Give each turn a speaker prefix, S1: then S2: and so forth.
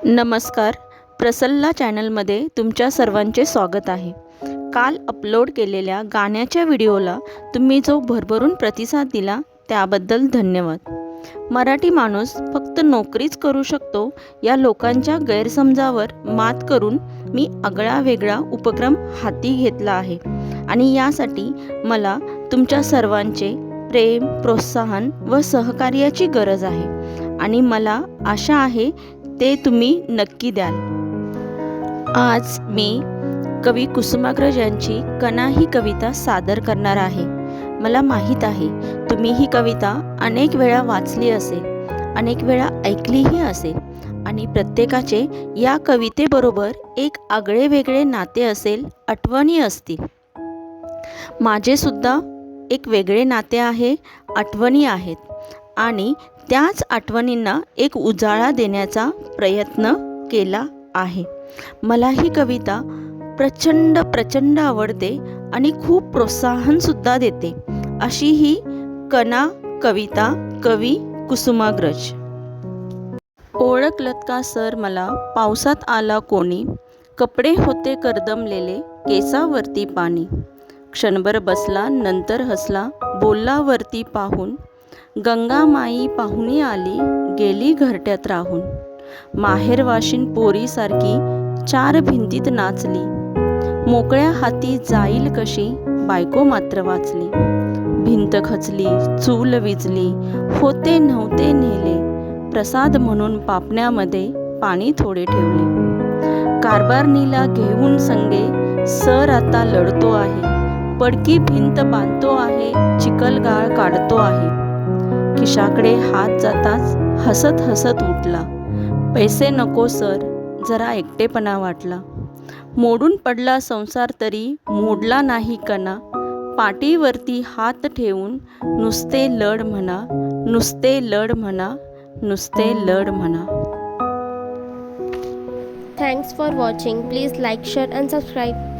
S1: नमस्कार. प्रसल्ला चॅनलमध्ये तुमच्या सर्वांचे स्वागत आहे. काल अपलोड केलेल्या गाण्याच्या व्हिडिओला तुम्ही जो भरभरून प्रतिसाद दिला त्याबद्दल धन्यवाद. मराठी माणूस फक्त नोकरीच करू शकतो या लोकांच्या गैरसमजावर मात करून मी आगळा-वेगळा उपक्रम हाती घेतला आहे आणि यासाठी मला तुमच्या सर्वांचे प्रेम, प्रोत्साहन व सहकार्याची गरज आहे आणि मला आशा आहे ते तुम्ही नक्की द्याल. आज मी कवी कुसुमाग्रज यांची कणा ही कविता सादर करणार आहे. मला माहीत आहे तुम्ही ही कविता अनेक वेळा वाचली असेल, अनेक वेळा ऐकलीही असेल आणि प्रत्येकाचे या कवितेबरोबर एक आगळे वेगळे नाते असेल, आठवणी असतील. माझे सुद्धा एक वेगळे नाते आहे, आठवणी आहेत आणि त्याच आठवणींना एक उजाळा देण्याचा प्रयत्न केला आहे. मला ही कविता प्रचंड आवडते आणि खूप प्रोत्साहनसुद्धा देते. अशी ही कणा कविता कवी कुसुमाग्रज. ओळखलत का सर मला पावसात आला कोणी, कपडे होते करदमलेले केसावरती पाणी, क्षणभर बसला नंतर हसला बोलला वरती पाहून, गंगामाई पाहुणी आली गेली घरट्यात राहून, माहेरवाशीन पोरीसारखी चार भिंतीत नाचली, मोकळ्या हाती जाईल कशी बायको मात्र वाचली, भिंत खचली चूल विजली होते नव्हते नेले, प्रसाद म्हणून पापण्यामध्ये पाणी थोडे ठेवले, कारभारणीला घेऊन संगे सर आता लढतो आहे, पडकी भिंत बांधतो आहे चिखलगाळ काढतो आहे, खिशाकडे हात जाताच हसत हसत उठला, पैसे नको सर जरा एकटेपणा वाटला, मोडून पडला संसार तरी मोडला नाही कणा, पाठीवरती हात ठेवून नुसते लढ म्हणा, नुसते लढ म्हणा, नुसते लढ म्हणा.
S2: Thanks for watching. Please like, share and subscribe.